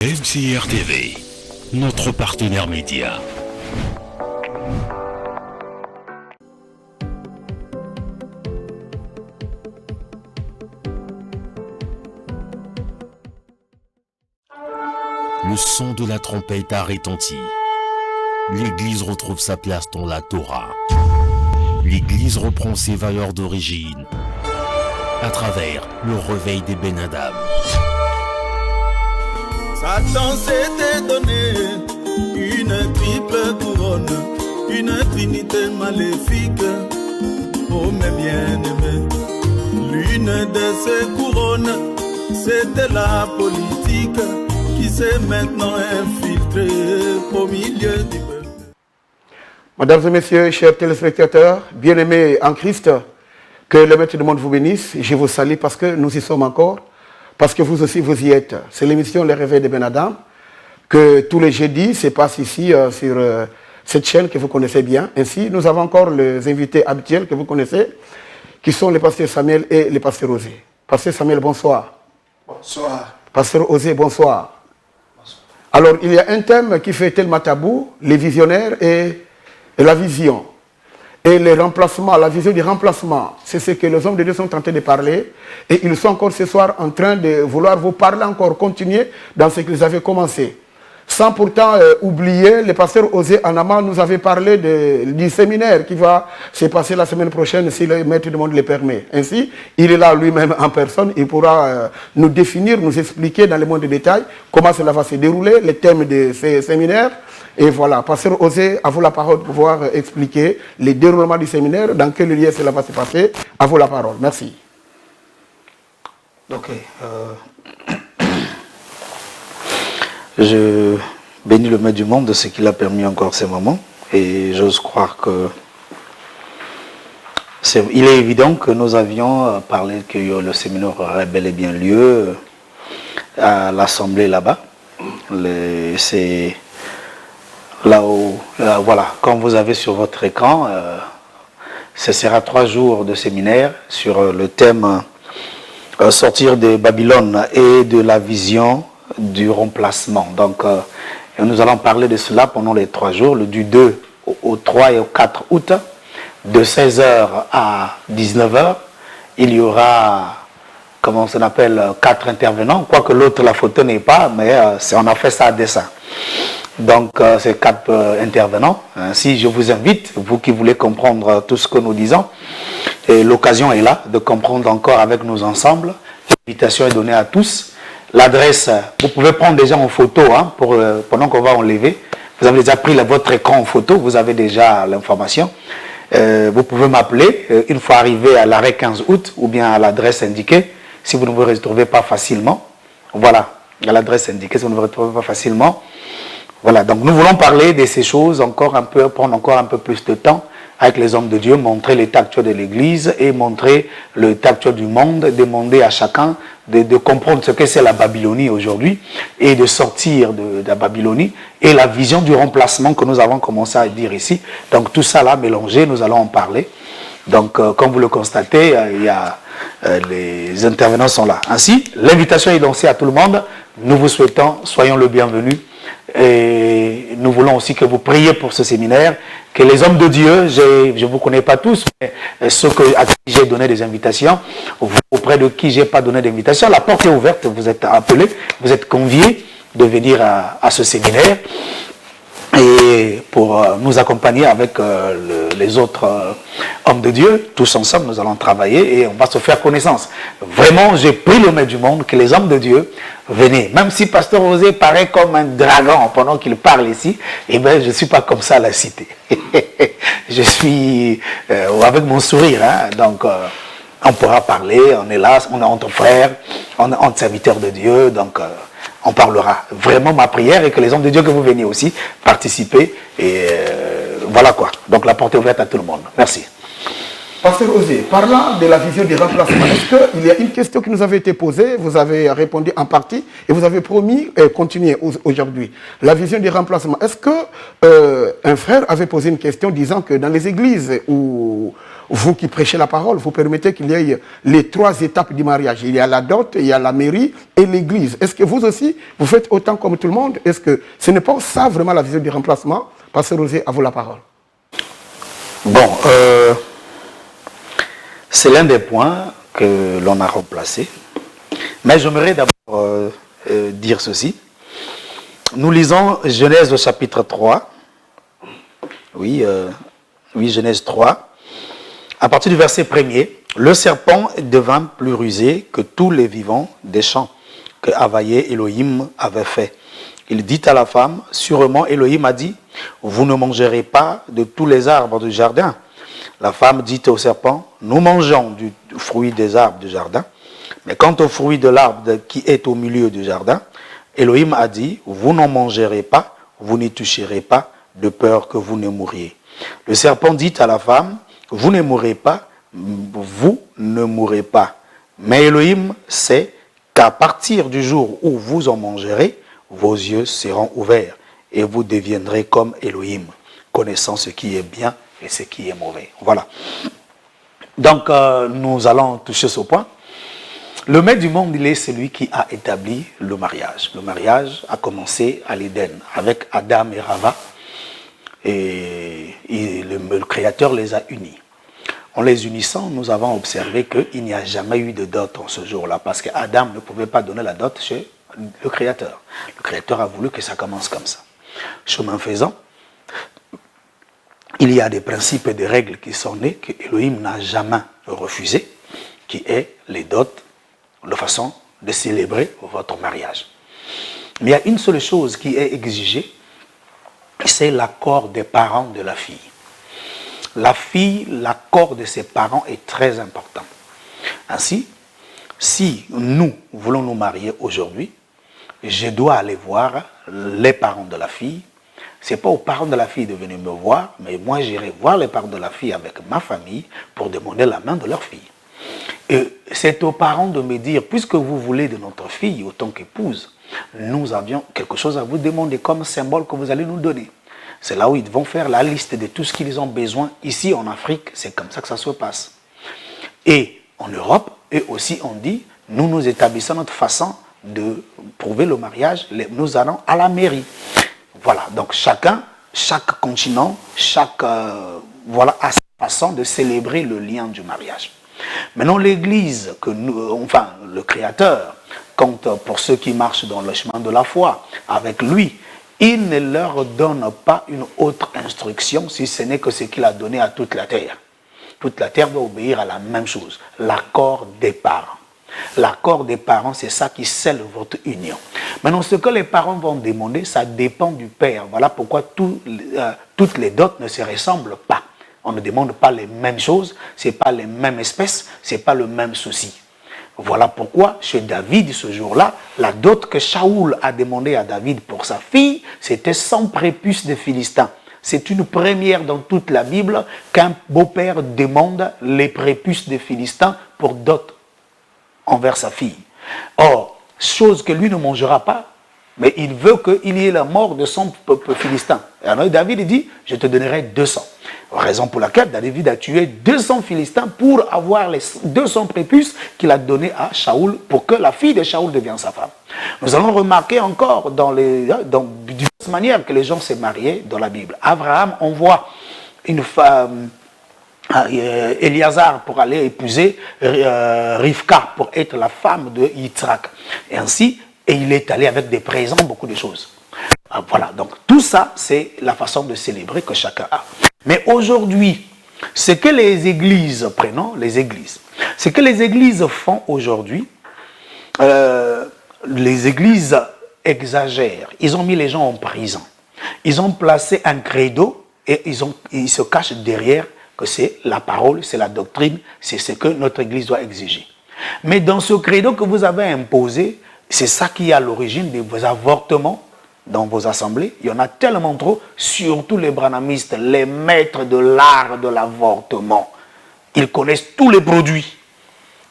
MCR TV, notre partenaire média. Le son de la trompette a retenti. L'Église retrouve sa place dans la Torah. L'Église reprend ses valeurs d'origine à travers le réveil des Ben Adam. Satan s'était donné une triple couronne, une trinité maléfique, oh mes bien-aimés. L'une de ces couronnes, c'était la politique qui s'est maintenant infiltrée au milieu du peuple. Mesdames et messieurs, chers téléspectateurs, bien-aimés en Christ, que le Maître du monde vous bénisse. Je vous salue parce que nous y sommes encore. Parce que vous aussi, vous y êtes. C'est l'émission Les Réveils de Ben Adam, que tous les jeudis se passe ici sur cette chaîne que vous connaissez bien. Ainsi, nous avons encore les invités habituels que vous connaissez, qui sont les pasteurs Samuel et les pasteurs Osée. Pasteur Samuel, bonsoir. Bonsoir. Pasteur Osée, bonsoir. Bonsoir. Alors, il y a un thème qui fait tellement tabou, les visionnaires et la vision. Et le remplacement, la vision du remplacement, c'est ce que les hommes de Dieu sont en train de parler. Et ils sont encore ce soir en train de vouloir vous parler encore, continuer dans ce qu'ils avaient commencé. Sans pourtant oublier, le pasteur Osée Anama nous avait parlé du séminaire qui va se passer la semaine prochaine si le Maître du monde le permet. Ainsi, il est là lui-même en personne, il pourra nous définir, nous expliquer dans le moins de détails comment cela va se dérouler, les thèmes de ces séminaires. Et voilà, pasteur Osée, à vous la parole pour pouvoir expliquer les déroulements du séminaire, dans quel lieu cela va se passer. À vous la parole. Merci. Ok. Je bénis le Maître du monde de ce qu'il a permis encore ces moments. Et j'ose croire que il est évident que nous avions parlé que le séminaire aurait bel et bien lieu à l'Assemblée là-bas. C'est là où, voilà, comme vous avez sur votre écran, ce sera 3 jours de séminaire sur le thème sortir de Babylone et de la vision du remplacement. Donc, nous allons parler de cela pendant les 3 jours, du 2 au 3 et au 4 août, de 16h à 19h. Il y aura, comment on appelle, 4 intervenants, quoique l'autre, la photo n'est pas, mais on a fait ça à dessein. Donc, ces 4 intervenants. Ainsi, je vous invite, vous qui voulez comprendre tout ce que nous disons, et l'occasion est là de comprendre encore avec nous ensemble. L'invitation est donnée à tous. L'adresse, vous pouvez prendre déjà en photo, hein, pendant qu'on va enlever. Vous avez déjà pris votre écran en photo, vous avez déjà l'information. Vous pouvez m'appeler une fois arrivé à l'arrêt 15 août ou bien à l'adresse indiquée, si vous ne vous retrouvez pas facilement. Voilà, à l'adresse indiquée, si vous ne vous retrouvez pas facilement. Voilà, donc nous voulons parler de ces choses encore un peu, prendre encore un peu plus de temps avec les hommes de Dieu, montrer l'état actuel de l'Église et montrer l'état actuel du monde, demander à chacun de comprendre ce que c'est la Babylonie aujourd'hui et de sortir de la Babylonie et la vision du remplacement que nous avons commencé à dire ici. Donc tout ça là mélangé, nous allons en parler. Donc comme vous le constatez, il y a, les intervenants sont là. Ainsi, l'invitation est lancée à tout le monde. Nous vous souhaitons, soyons le bienvenu. Et nous voulons aussi que vous priez pour ce séminaire, que les hommes de Dieu, je ne vous connais pas tous, mais ceux à qui j'ai donné des invitations, vous auprès de qui je n'ai pas donné d'invitation, la porte est ouverte, vous êtes appelés, vous êtes conviés de venir à ce séminaire et pour nous accompagner avec les autres hommes de Dieu. Tous ensemble, nous allons travailler et on va se faire connaissance. Vraiment, j'ai pris le Maître du monde que les hommes de Dieu venez. Même si Pasteur Osée paraît comme un dragon pendant qu'il parle ici, eh bien, je ne suis pas comme ça à la cité. Je suis avec mon sourire. Hein, donc, on pourra parler, on est là, on est entre frères, on est entre serviteurs de Dieu. Donc, on parlera. Vraiment, ma prière est que les hommes de Dieu que vous veniez aussi participer. Et voilà quoi. Donc, la porte est ouverte à tout le monde. Merci. Pasteur Osé, parlant de la vision du remplacement, est-ce qu'il y a une question qui nous avait été posée, vous avez répondu en partie et vous avez promis continuer aujourd'hui. La vision du remplacement, est-ce que un frère avait posé une question disant que dans les églises où vous qui prêchez la parole, vous permettez qu'il y ait les 3 étapes du mariage. Il y a la dot, il y a la mairie et l'église. Est-ce que vous aussi, vous faites autant comme tout le monde? Est-ce que ce n'est pas ça vraiment la vision du remplacement? Pasteur Osé, à vous la parole. Bon, c'est l'un des points que l'on a remplacé. Mais j'aimerais d'abord dire ceci. Nous lisons Genèse au chapitre 3. Oui, Genèse 3. À partir du verset 1er, le serpent devint plus rusé que tous les vivants des champs que Havayé Elohim avait fait. Il dit à la femme, sûrement Elohim a dit, vous ne mangerez pas de tous les arbres du jardin. La femme dit au serpent, nous mangeons du fruit des arbres du jardin, mais quant au fruit de l'arbre qui est au milieu du jardin, Elohim a dit, vous n'en mangerez pas, vous n'y toucherez pas, de peur que vous ne mouriez. Le serpent dit à la femme, vous ne mourrez pas, vous ne mourrez pas. Mais Elohim sait qu'à partir du jour où vous en mangerez, vos yeux seront ouverts et vous deviendrez comme Elohim, connaissant ce qui est bien et ce qui est mauvais. Voilà. Donc, nous allons toucher ce point. Le maître du monde, il est celui qui a établi le mariage. Le mariage a commencé à l'Éden avec Adam et Rava. Et le Créateur les a unis. En les unissant, nous avons observé qu'il n'y a jamais eu de dot en ce jour-là, parce qu'Adam ne pouvait pas donner la dot chez le Créateur. Le Créateur a voulu que ça commence comme ça. Chemin faisant, il y a des principes et des règles qui sont nés, que Elohim n'a jamais refusé, qui est les dots, la façon de célébrer votre mariage. Mais il y a une seule chose qui est exigée, c'est l'accord des parents de la fille. La fille, l'accord de ses parents est très important. Ainsi, si nous voulons nous marier aujourd'hui, je dois aller voir les parents de la fille. Ce n'est pas aux parents de la fille de venir me voir, mais moi j'irai voir les parents de la fille avec ma famille pour demander la main de leur fille. Et c'est aux parents de me dire, puisque vous voulez de notre fille autant qu'épouse, nous avions quelque chose à vous demander comme symbole que vous allez nous donner. C'est là où ils vont faire la liste de tout ce qu'ils ont besoin. Ici en Afrique, c'est comme ça que ça se passe. Et en Europe, eux aussi on dit, nous établissons notre façon de prouver le mariage, nous allons à la mairie. Voilà, donc chaque continent, voilà, a sa façon de célébrer le lien du mariage. Maintenant, l'Église, le Créateur, compte pour ceux qui marchent dans le chemin de la foi, avec lui, il ne leur donne pas une autre instruction, si ce n'est que ce qu'il a donné à toute la terre. Toute la terre doit obéir à la même chose, l'accord des parents. L'accord des parents, c'est ça qui scelle votre union. Maintenant, ce que les parents vont demander, ça dépend du père. Voilà pourquoi toutes les dots ne se ressemblent pas. On ne demande pas les mêmes choses, ce n'est pas les mêmes espèces, ce n'est pas le même souci. Voilà pourquoi, chez David, ce jour-là, la dot que Shaoul a demandé à David pour sa fille, c'était 100 prépuces de Philistins. C'est une première dans toute la Bible qu'un beau-père demande les prépuces des Philistins pour dot envers sa fille. Or, chose que lui ne mangera pas, mais il veut qu'il y ait la mort de son peuple philistin. Et alors David dit, je te donnerai 200. Raison pour laquelle David a tué 200 Philistins pour avoir les 200 prépuces qu'il a donné à Shaoul pour que la fille de Shaoul devienne sa femme. Nous allons remarquer encore dans diverses manières que les gens s'est mariés dans la Bible. Abraham envoie une femme, Éliazar pour aller épouser Rivka pour être la femme de Yitzhak. Et ainsi, et il est allé avec des présents, beaucoup de choses. Voilà, donc tout ça, c'est la façon de célébrer que chacun a. Mais aujourd'hui, ce que les églises, ce que les églises font aujourd'hui, les églises exagèrent. Ils ont mis les gens en prison. Ils ont placé un credo et ils se cachent derrière que c'est la parole, c'est la doctrine, c'est ce que notre église doit exiger. Mais dans ce credo que vous avez imposé, c'est ça qui est à l'origine de vos avortements dans vos assemblées. Il y en a tellement trop, surtout les branhamistes, les maîtres de l'art de l'avortement. Ils connaissent tous les produits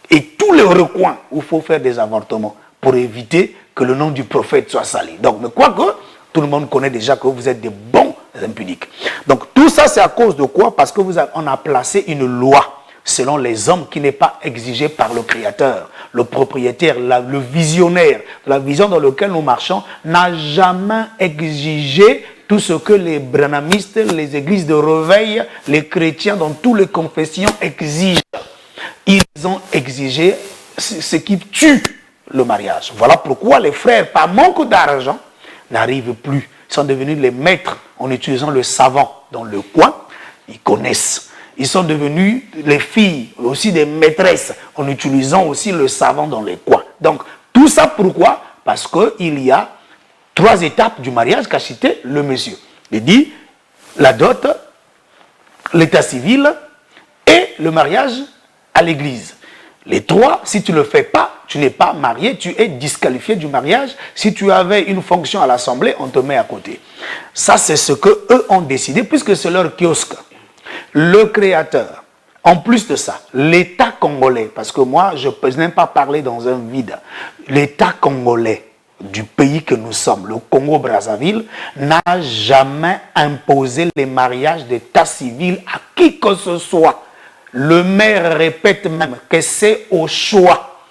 et tous les recoins où il faut faire des avortements pour éviter que le nom du prophète soit sali. Donc, mais quoique, tout le monde connaît déjà que vous êtes des bons impuniques. Donc, tout ça, c'est à cause de quoi? Parce qu'on a placé une loi selon les hommes qui n'est pas exigée par le Créateur. Le propriétaire, le visionnaire, la vision dans laquelle nous marchons n'a jamais exigé tout ce que les branhamistes, les églises de réveil, les chrétiens dans toutes les confessions exigent. Ils ont exigé ce qui tue le mariage. Voilà pourquoi les frères, par manque d'argent, n'arrivent plus. Ils sont devenus les maîtres en utilisant le savant dans le coin. Ils connaissent. Ils sont devenus les filles, aussi des maîtresses, en utilisant aussi le savant dans les coins. Donc, tout ça pourquoi? Parce qu'il y a 3 étapes du mariage qu'a cité le monsieur. Il dit la dot, l'état civil et le mariage à l'église. Les 3, si tu ne le fais pas, tu n'es pas marié, tu es disqualifié du mariage. Si tu avais une fonction à l'Assemblée, on te met à côté. Ça, c'est ce qu'eux ont décidé, puisque c'est leur kiosque. Le Créateur, en plus de ça, l'État congolais, parce que moi, je ne peux même pas parler dans un vide, l'État congolais du pays que nous sommes, le Congo-Brazzaville, n'a jamais imposé les mariages d'état civil à qui que ce soit. Le maire répète même que c'est au choix.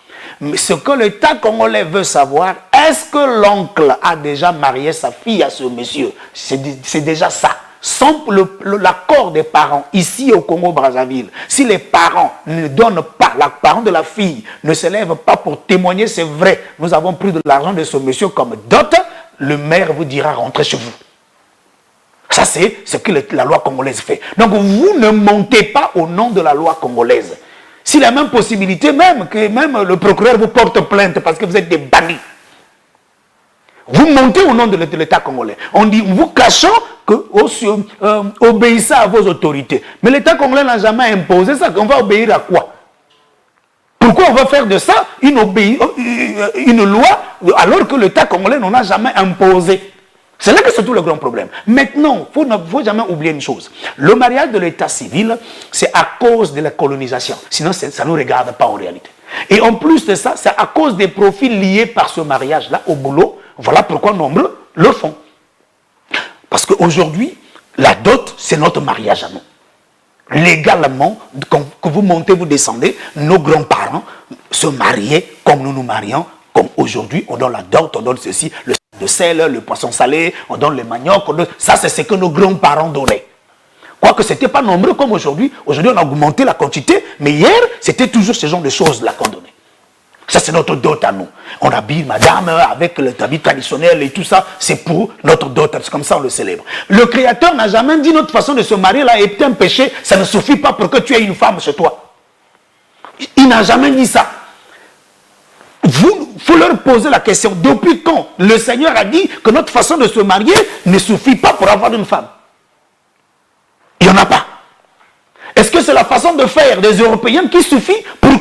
Mais ce que l'État congolais veut savoir, est-ce que l'oncle a déjà marié sa fille à ce monsieur? C'est déjà ça. Sans l'accord des parents, ici au Congo-Brazzaville, si les parents ne donnent pas, les parents de la fille ne se lèvent pas pour témoigner, c'est vrai, nous avons pris de l'argent de ce monsieur comme dot, le maire vous dira rentrez chez vous. Ça, c'est ce que la loi congolaise fait. Donc, vous ne montez pas au nom de la loi congolaise. C'est la même possibilité même que même le procureur vous porte plainte parce que vous êtes des bannis. Vous montez au nom de l'État congolais. On dit, vous cachons que obéissez à vos autorités. Mais l'État congolais n'a jamais imposé ça. On va obéir à quoi? Pourquoi on va faire de ça une loi alors que l'État congolais n'en a jamais imposé? C'est là que c'est tout le grand problème. Maintenant, il ne faut jamais oublier une chose. Le mariage de l'état civil, c'est à cause de la colonisation. Sinon, ça ne nous regarde pas en réalité. Et en plus de ça, c'est à cause des profits liés par ce mariage-là au boulot. Voilà pourquoi nombreux le font. Parce qu'aujourd'hui, la dot, c'est notre mariage à nous. Légalement, quand vous montez, vous descendez, nos grands-parents se mariaient comme nous nous marions. Comme aujourd'hui, on donne la dot, on donne ceci, le de sel, le poisson salé, on donne le manioc, ça c'est ce que nos grands-parents donnaient. Quoique ce n'était pas nombreux comme aujourd'hui. Aujourd'hui, on a augmenté la quantité, mais hier, c'était toujours ce genre de choses-là qu'on donnait. Ça, c'est notre dot à nous. On habille madame avec le habit traditionnel et tout ça, c'est pour notre dot, c'est comme ça on le célèbre. Le Créateur n'a jamais dit notre façon de se marier là est un péché, ça ne suffit pas pour que tu aies une femme chez toi. Il n'a jamais dit ça. Il faut leur poser la question, depuis quand le Seigneur a dit que notre façon de se marier ne suffit pas pour avoir une femme? Il n'y en a pas. Est-ce que c'est la façon de faire des Européens qui suffit pour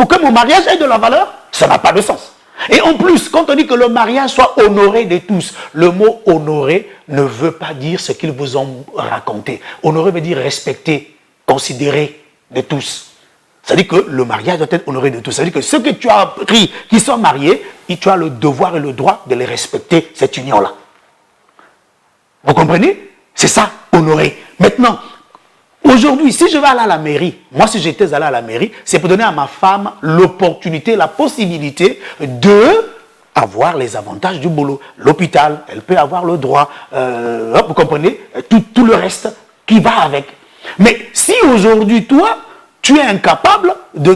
que mon mariage ait de la valeur? Ça n'a pas de sens. Et en plus, quand on dit que le mariage soit honoré de tous, le mot honoré ne veut pas dire ce qu'ils vous ont raconté. Honoré veut dire respecter, considérer de tous. C'est-à-dire que le mariage doit être honoré de tous. C'est-à-dire que ceux que tu as appris, qui sont mariés, tu as le devoir et le droit de les respecter, cette union-là. Vous comprenez? C'est ça, honorer. Maintenant, aujourd'hui, si je vais aller à la mairie, moi si j'étais allé à la mairie, c'est pour donner à ma femme l'opportunité, la possibilité de avoir les avantages du boulot. L'hôpital, elle peut avoir le droit, vous comprenez, tout le reste qui va avec. Mais si aujourd'hui, toi, tu es incapable de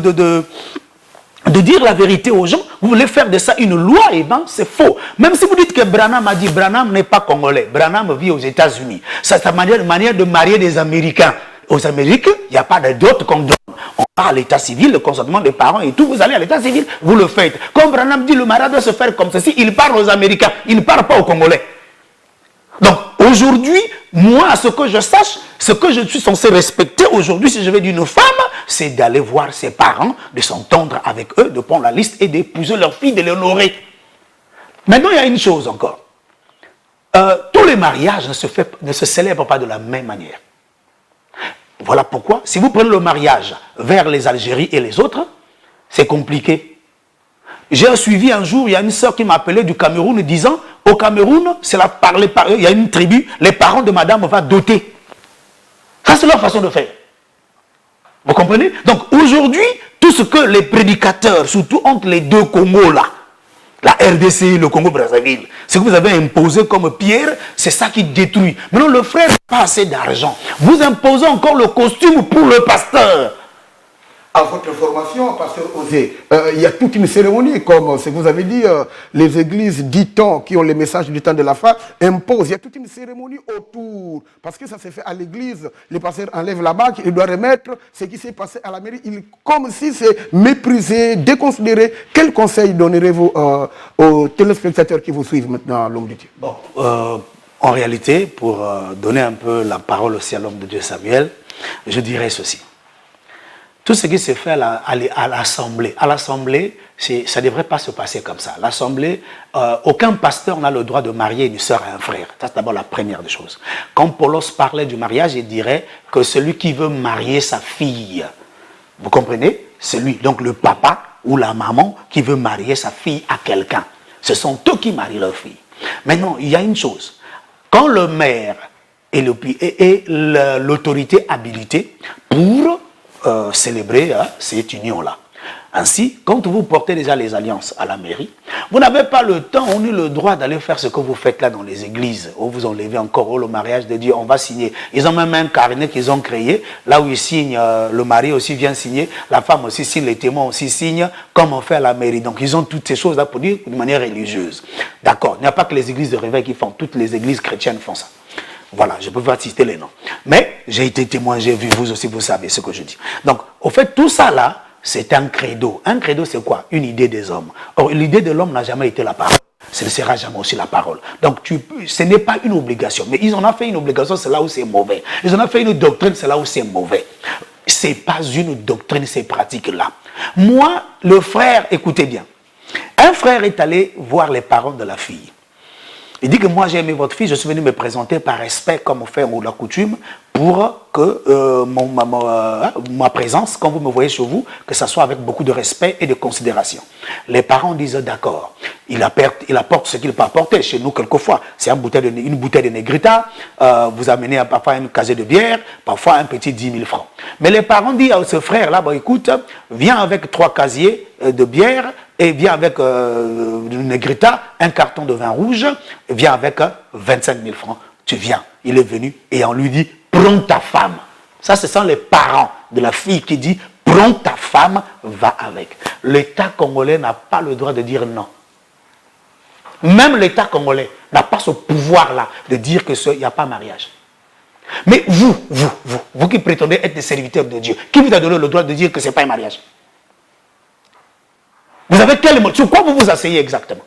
dire la vérité aux gens, vous voulez faire de ça une loi, et bien c'est faux. Même si vous dites que Branham a dit, Branham n'est pas congolais, Branham vit aux États-Unis. C'est sa manière de marier des Américains. Aux Américains, il n'y a pas de dot qu'on donne. On va à l'état civil, le consentement des parents et tout, vous allez à l'état civil, vous le faites. Comme Branham dit, le mariage doit se faire comme ceci, il parle aux Américains, il ne parle pas aux Congolais. Donc, aujourd'hui, moi, à ce que je sache, ce que je suis censé respecter aujourd'hui, si je vais d'une femme, c'est d'aller voir ses parents, de s'entendre avec eux, de prendre la liste et d'épouser leur fille, de l'honorer. Maintenant, il y a une chose encore. Tous les mariages ne se célèbrent pas de la même manière. Voilà pourquoi, si vous prenez le mariage vers les Algéries et les autres, c'est compliqué. J'ai suivi un jour, il y a une sœur qui m'a appelé du Cameroun disant, au Cameroun, il y a une tribu, les parents de madame vont doter. Ça, c'est leur façon de faire. Vous comprenez? Donc aujourd'hui, tout ce que les prédicateurs, surtout entre les deux Congos là, la RDC et le Congo-Brazzaville, ce que vous avez imposé comme pierre, c'est ça qui détruit. Maintenant, le frère n'a pas assez d'argent. Vous imposez encore le costume pour le pasteur. À votre formation, pasteur Osé, il y a toute une cérémonie, comme ce que vous avez dit, les églises dit-on, qui ont les messages du temps de la fin, imposent. Il y a toute une cérémonie autour. Parce que ça s'est fait à l'église, les pasteurs enlèvent la bague, ils doivent remettre ce qui s'est passé à la mairie, comme si c'est méprisé, déconsidéré. Quel conseil donnerez-vous aux téléspectateurs qui vous suivent maintenant, l'homme de Dieu? Bon, en réalité, pour donner un peu la parole aussi à l'homme de Dieu Samuel, je dirais ceci. Tout ce qui se fait à l'Assemblée, ça ne devrait pas se passer comme ça. L'Assemblée, aucun pasteur n'a le droit de marier une sœur à un frère. Ça, c'est d'abord la première des choses. Quand Paulos parlait du mariage, il dirait que celui qui veut marier sa fille, vous comprenez? C'est lui, donc le papa ou la maman qui veut marier sa fille à quelqu'un. Ce sont eux qui marient leur fille. Maintenant, il y a une chose. Quand le maire et l'autorité habilitée pour célébrer cette union-là. Ainsi, quand vous portez déjà les alliances à la mairie, vous n'avez pas le temps ni le droit d'aller faire ce que vous faites là dans les églises, où vous enlevez encore le mariage de Dieu, on va signer. Ils ont même un carnet qu'ils ont créé, là où ils signent, le mari aussi vient signer, la femme aussi signe, les témoins aussi signent, comme on fait à la mairie. Donc ils ont toutes ces choses là pour dire de manière religieuse. D'accord, il n'y a pas que les églises de réveil qui font, toutes les églises chrétiennes font ça. Voilà, je peux pas citer les noms. Mais j'ai été témoin, j'ai vu, vous aussi, vous savez ce que je dis. Donc, au fait, tout ça là, c'est un credo. Un credo, c'est quoi? Une idée des hommes. Or, l'idée de l'homme n'a jamais été la parole. Ce ne sera jamais aussi la parole. Donc, ce n'est pas une obligation. Mais ils en ont fait une obligation, c'est là où c'est mauvais. Ils en ont fait une doctrine, c'est là où c'est mauvais. Ce n'est pas une doctrine, ces pratiques-là. Moi, le frère, écoutez bien. Un frère est allé voir les parents de la fille. Il dit que moi j'ai aimé votre fille, je suis venu me présenter par respect comme on fait ou la coutume pour que ma présence, quand vous me voyez chez vous, que ça soit avec beaucoup de respect et de considération. Les parents disent d'accord, il apporte ce qu'il peut apporter chez nous quelquefois. C'est une bouteille de Negrita, vous amenez parfois une casier de bière, parfois un petit 10 000 francs. Mais les parents disent à ce frère-là, bon, écoute, viens avec 3 casiers de bière, et vient avec une Negrita, un carton de vin rouge, et vient avec 25 000 francs. Tu viens. Il est venu et on lui dit, prends ta femme. Ça, ce sont les parents de la fille qui disent, prends ta femme, va avec. L'État congolais n'a pas le droit de dire non. Même l'État congolais n'a pas ce pouvoir-là de dire qu'il n'y a pas mariage. Mais vous qui prétendez être des serviteurs de Dieu, qui vous a donné le droit de dire que ce n'est pas un mariage? Vous avez quel mot? Sur quoi vous vous asseyez exactement?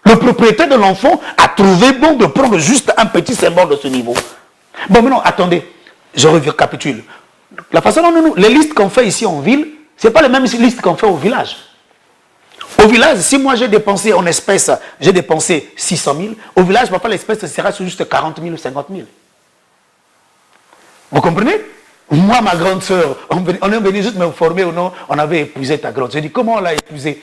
Le propriétaire de l'enfant a trouvé bon de prendre juste un petit symbole de ce niveau. Bon, maintenant, attendez, je récapitule. La façon dont les listes qu'on fait ici en ville, ce n'est pas les mêmes listes qu'on fait au village. Au village, si moi j'ai dépensé en espèces, j'ai dépensé 600 000, au village, parfois l'espèce sera sur juste 40 000 ou 50 000. Vous comprenez? Moi, ma grande sœur, on est venu juste me former ou non, on avait épousé ta grande sœur. Je dis, comment on l'a épousée?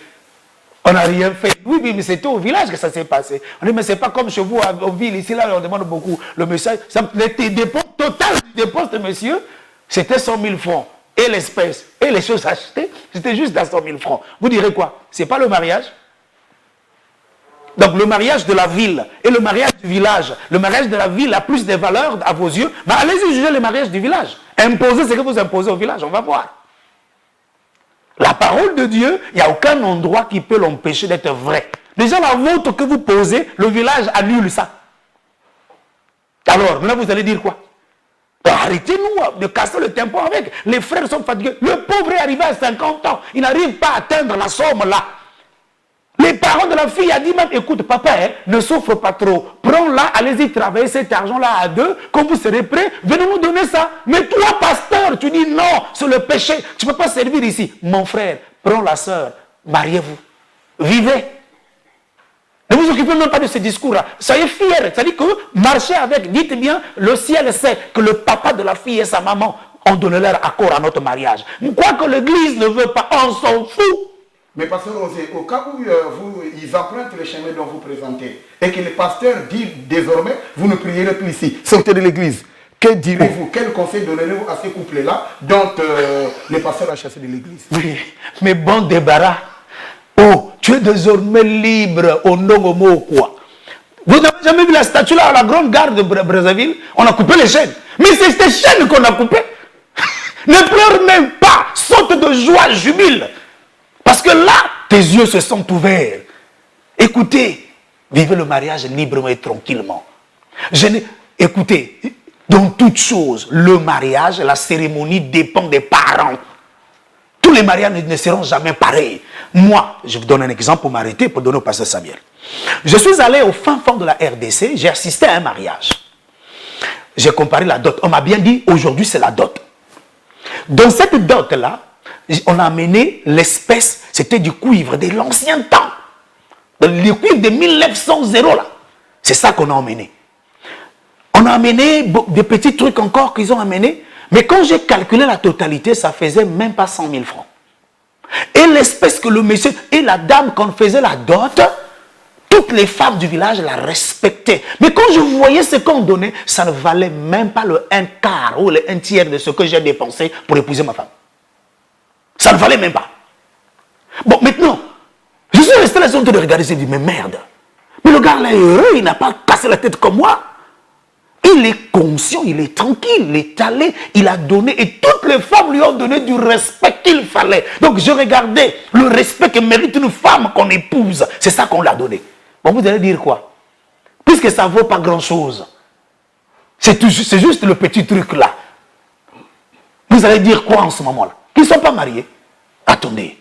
On n'a rien fait. Oui, mais c'était au village que ça s'est passé. On dit, mais c'est pas comme chez vous, en ville, ici, là, on demande beaucoup. Le message, les dépenses totales des dépenses de monsieur, c'était 100 000 francs. Et l'espèce, et les choses achetées, c'était juste à 100 000 francs. Vous direz quoi? C'est pas le mariage? Donc le mariage de la ville et le mariage du village, le mariage de la ville a plus de valeur à vos yeux, mais allez-y juger le mariage du village. Imposez ce que vous imposez au village, on va voir. La parole de Dieu, il n'y a aucun endroit qui peut l'empêcher d'être vrai. Déjà la vôtre que vous posez, le village annule ça. Alors, là vous allez dire quoi? Arrêtez-nous de casser le tempo avec. Les frères sont fatigués. Le pauvre est arrivé à 50 ans, il n'arrive pas à atteindre la somme là. Les parents de la fille a dit même, écoute papa, ne souffre pas trop. Prends-la, allez-y travailler cet argent-là à deux. Quand vous serez prêts, venez nous donner ça. Mais toi, pasteur, tu dis non, c'est le péché. Tu ne peux pas servir ici. Mon frère, prends la sœur, mariez-vous. Vivez. Ne vous occupez même pas de ce discours-là. Soyez fiers. C'est-à-dire que marchez avec, dites bien, le ciel sait que le papa de la fille et sa maman ont donné leur accord à notre mariage. Quoi que l'église ne veut pas, on s'en fout. Mais pasteur Osé, au cas où ils empruntent le chemin dont vous présentez et que le pasteur dit désormais, vous ne prierez plus ici, sortez de l'église. Que direz-vous, quel conseil donnerez-vous à ces couples-là dont le pasteur a chassé de l'église? Oui, mais bon débarras. Oh, tu es désormais libre au nom au mot quoi. Vous n'avez jamais vu la statue là à la grande gare de Brazzaville? On a coupé les chaînes. Mais c'est ces chaînes qu'on a coupées. Ne pleure même pas, saute de joie, jubile. Parce que là, tes yeux se sont ouverts. Écoutez, vivez le mariage librement et tranquillement. Écoutez, dans toute chose, le mariage, la cérémonie dépend des parents. Tous les mariages ne seront jamais pareils. Moi, je vous donne un exemple pour m'arrêter, pour donner au pasteur Samuel. Je suis allé au fin fond de la RDC, j'ai assisté à un mariage. J'ai comparé la dot. On m'a bien dit, aujourd'hui c'est la dot. Dans cette dot-là, on a amené l'espèce, c'était du cuivre de l'ancien temps. Le cuivre de 1900 là. C'est ça qu'on a emmené. On a amené des petits trucs encore qu'ils ont amenés. Mais quand j'ai calculé la totalité, ça faisait même pas 100 000 francs. Et l'espèce que le monsieur et la dame, quand on faisait la dot, toutes les femmes du village la respectaient. Mais quand je voyais ce qu'on donnait, ça ne valait même pas le 1/4 ou le 1/3 de ce que j'ai dépensé pour épouser ma femme. Ça ne valait même pas. Bon, maintenant, je suis resté là, de regarder, j'ai dit, mais merde. Mais le gars là est heureux, il n'a pas cassé la tête comme moi. Il est conscient, il est tranquille, il est allé, il a donné, et toutes les femmes lui ont donné du respect qu'il fallait. Donc je regardais le respect que mérite une femme qu'on épouse. C'est ça qu'on l'a donné. Bon, vous allez dire quoi? Puisque ça ne vaut pas grand-chose. C'est juste le petit truc là. Vous allez dire quoi en ce moment-là? Qu'ils ne sont pas mariés. Attendez.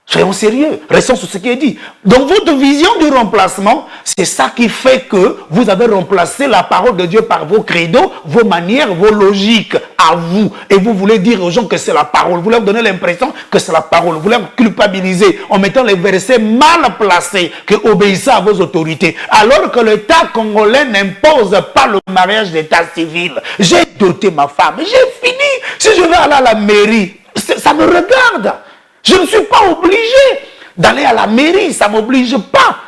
Soyons sérieux, restons sur ce qui est dit. Dans votre vision du remplacement, c'est ça qui fait que vous avez remplacé la parole de Dieu par vos credos, vos manières, vos logiques à vous. Et vous voulez dire aux gens que c'est la parole. Vous leur donnez l'impression que c'est la parole. Vous leur culpabilisez en mettant les versets mal placés, que obéissez à vos autorités. Alors que l'État congolais n'impose pas le mariage d'état civil. J'ai doté ma femme, j'ai fini. Si je vais aller à la mairie, ça me regarde. Je ne suis pas obligé d'aller à la mairie, ça ne m'oblige pas.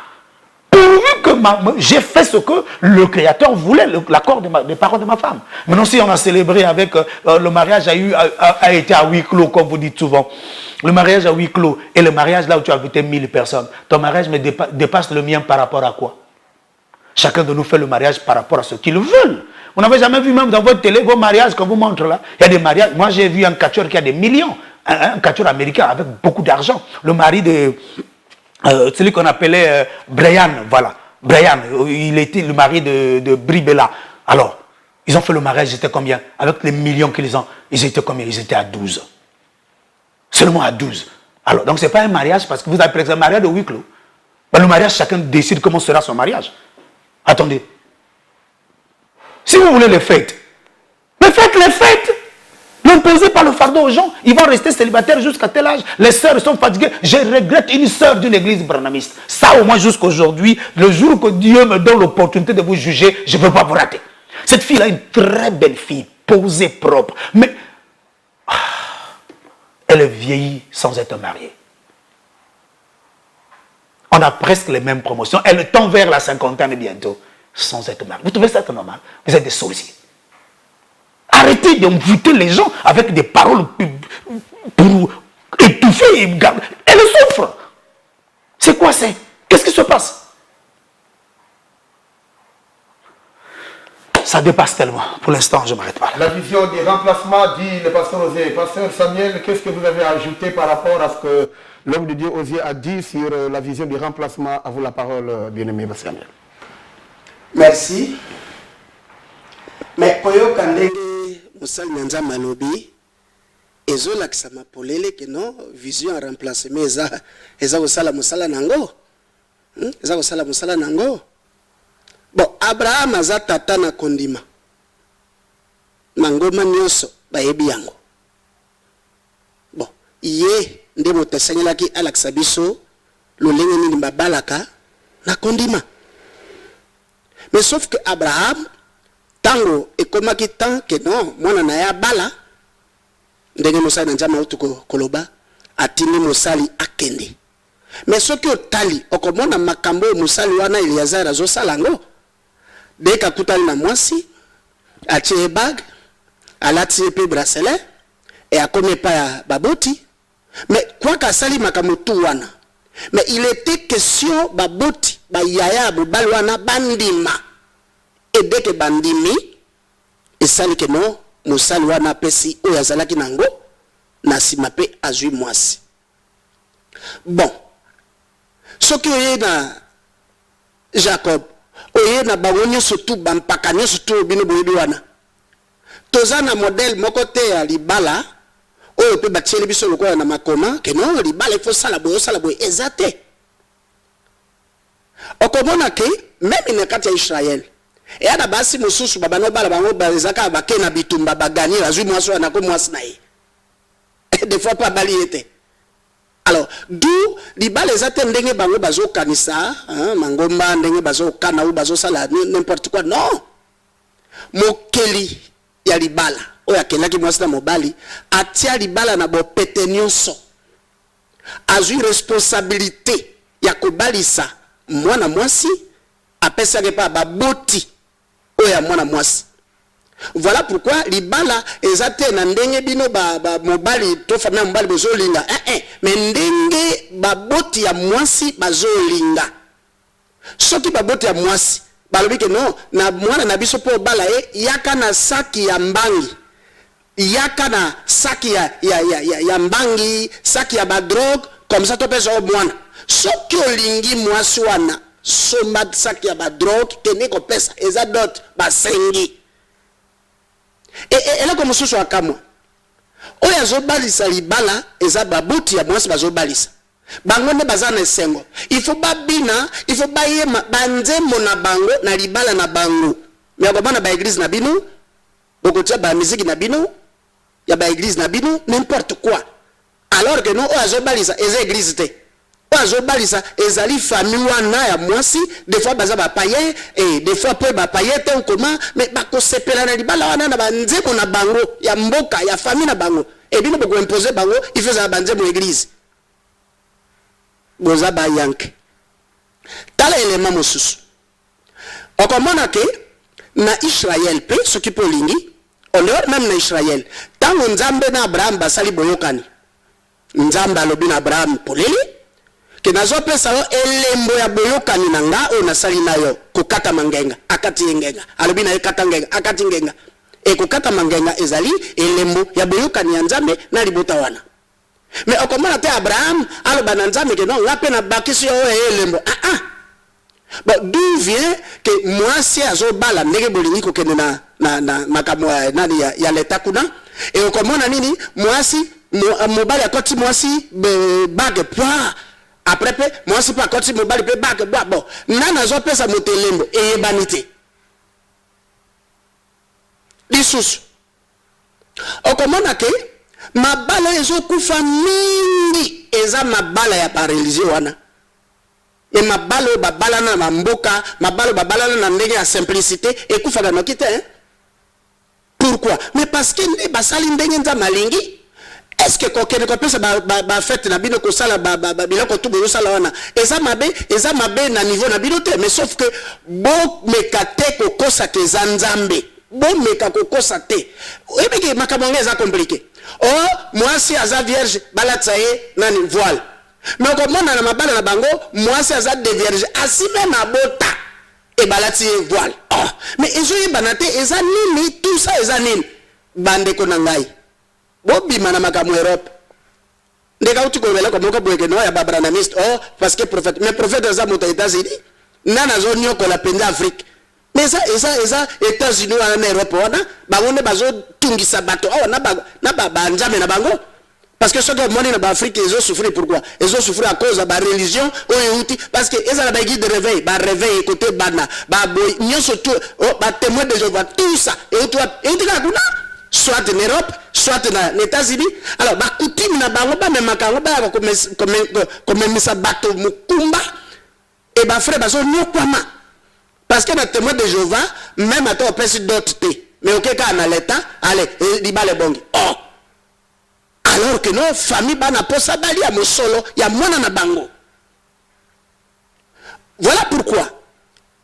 Pourvu que j'ai fait ce que le Créateur voulait, l'accord des parents de ma femme. Maintenant, si on a célébré avec, le mariage a été à huis clos, comme vous dites souvent. Le mariage à huis clos et le mariage là où tu as invité 1000 personnes. Ton mariage dépasse le mien par rapport à quoi? Chacun de nous fait le mariage par rapport à ce qu'ils veulent. Vous n'avez jamais vu même dans votre télé, vos mariages qu'on vous montre là. Il y a des mariages. Moi, j'ai vu un catcheur qui a des millions. Un catcheur américain avec beaucoup d'argent. Le mari de celui qu'on appelait Brian, voilà. Brian, il était le mari de Brie Bella. Alors, ils ont fait le mariage, ils étaient combien? Avec les millions qu'ils ont, ils étaient combien? Ils étaient à 12. Seulement à 12. Alors, donc c'est pas un mariage parce que vous avez pris un mariage de huis clos. Ben, le mariage, chacun décide comment sera son mariage. Attendez. Si vous voulez les fêtes, mais faites les fêtes. N'imposez pas le fardeau aux gens. Ils vont rester célibataires jusqu'à tel âge. Les sœurs sont fatiguées. Je regrette une sœur d'une église branhamiste. Ça, au moins, jusqu'à aujourd'hui, le jour que Dieu me donne l'opportunité de vous juger, je ne veux pas vous rater. Cette fille-là est une très belle fille, posée, propre. Mais elle est vieillie sans être mariée. On a presque les mêmes promotions. Elle tend vers la cinquantaine bientôt, sans être mariée. Vous trouvez ça normal? Vous êtes des sorciers. Arrêtez d'envoûter les gens avec des paroles pour étouffer et garder. Elle souffre. C'est quoi c'est? Qu'est-ce qui se passe? Ça dépasse tellement. Pour l'instant, je ne m'arrête pas là. La vision du remplacement, dit le pasteur Osé. Pasteur Samuel, qu'est-ce que vous avez ajouté par rapport à ce que l'homme de Dieu Osé a dit sur la vision du remplacement? À vous la parole, bien-aimé Samuel. Merci. Mais pour yo kandenge musali nanza malobi ezolakisa mapolele ke non vision ya remplacement eza kosala mosala nango eza kosala mosala nango. Bon, Abraham aza tata na kondima mangoma nyonso bayebi yango. Bon, ye nde moto asangelaki alakisa biso lolenge nini babalaka na kondima. Mais sauf que Abraham, tango et comme qui tant que non, moi na ya bala, ndenge mosali njama utu koloba, atini mosali akende. Mais ce que tali, okomona makambo mosali wana Eliazar azo salango, deka kutali na mwasi, atie bag, alati pe bracelet, et a comme pas baboti. Mais quoi qu'à sali makambo tout wana. Mais il était question baboti, ba yaya balwana bandima. Et dès que bandimi, et sali que non, mosali wana pesi o yazalaki nango, na simape azui mwasi. Bon. Ce qui est dans Jacob, oye na bangonyo surtout bampakanyo surtout bino boyebiwana. Tozana modèle mokote ya libala, oyo pe batieli biso lokola na makoma, que non libala il faut sala boye ezate. Okomona ke même na kati ya Israël. Et ada basi mususu babano bala bango bazaka bakena bitumba bagani azui mwaso na ko mwasi na ye. Des fois pas bali était. Alors, d'où les balles ndenge bango bazo kanisa, mangomba ndenge bazo kana ou bazo sala n'importe quoi. Non. Mokeli ya libala. Oya kelaki mwasi na mobali, atia libala na bo petenyoso. Azu responsabilité ya kobalisa mwana mwasi, apesa kepa baboti oya mwana mwasi. Voilà pourquoi libala ezate na ndenge bino ba mobali to famille mobali bozolinga mais ndenge baboti ya mwasi bazolinga soki baboti ya mwasi balobi ke non na mwana na biso po bala yaka na saki ya mbangi yaka na saki ya mbangi saki ya ba drogue comme ça to pesa mwana soki olingi mwasi wana somba saki ya ba drogue tene ko pesa eza dot basengi. Et là comme ce soit comme moi. Oya zo balisa libala eza baboti ya mwasi bazo balisa. Bango ne bazana sengo. Il faut ba bina, il faut ba yema banze mona bango na libala na bango. Mais bana ba église na bino, bokotia ba musique na bino, ya ba église na bino n'importe quoi. Alors que non oya zo balisa eza église te. Oya balisa ezali famille wana ya mwasi, des fois baza ba païen et des fois peu ba païen te comment mais ba ko sepela na libala wana na banzemo na bango ya mboka ya famille na bango et bino boko imposer bango il faut za banzemo église boza ba yank tala élément mosusu okomona ke na Israël pe ce qui peut lingi on est même na Israël tant nzambe na Abraham basali boyokani nzambe alobi na Abraham poleli que nazo pesa elembo ya boyokani nanga o nasali nayo kokata mangenga akati ngenga alobi na ekata ngenga akati ngenga e kokata mangenga ezali elembo ya boyokani ya nzambe na libota wana mais okomana te Abraham aloba na nzambe ke non ngape na bakisi o elembo bon d'où vient que moi si azo bala ndenge bolingi ko kende na makamo nani ya leta kuna e okomana nini moi si mobali akoti moi si bague poa. Après, moi, c'est pas quand tu me bats, bon, nana zo pesa motelembo et banité. Lissus. O comment na ke ma bala ezo kufa mingi eza ma bala ya pa religion wana. Et ma bala na mboka, ma bala na ndenge ya simplicité et kufa na makite hein. Pourquoi? Mais parce que ne basali ndenge nza malingi. Est-ce que quelqu'un ne peut pas faire na bino ko sala biloko tu bo sala wana eza mabe na niveau na bino te mais sauf que bo mekate ko kosa ke zanzambe bo meka ko kosa te ebeke makambo eza compliqué oh moi si aza vierge balatsaye nani voile mais comment na mabala na bango moi si aza de vierge asime na bota e balati voile oh mais ezoyi banate eza nini tout ça eza nini bande ko na ngai bobi mana makamu Europe ndeka utiko wela ko moka boyeke no ya babranamiste oh parce que prophète mais prophète za mota États-Unis nana zo nyoko la penda Afrique mais ça États-Unis na Europe wana bango bazo tungisa bato oh na ba nzame na bango parce que ce que moni na Afrique ils ont souffert pourquoi ils ont souffert à cause de la religion parce que ils ont ba guide de réveil ba réveil côté bana ba boy nyoso tout oh ba témoin de Jéhovah tout ça et toi et kuna soit en Europe, soit en États-Unis. Alors, ba coutume na bango ba memaka ngo ba comme misa bato mukumba et bah frère bazo nyokwama parce que na témoin de Jéhovah même à toi on d'autres té mais ok quand on a l'état allez libala bongi oh alors que nos familles bana posa bali ya mosolo ya mwana na bango. Voilà pourquoi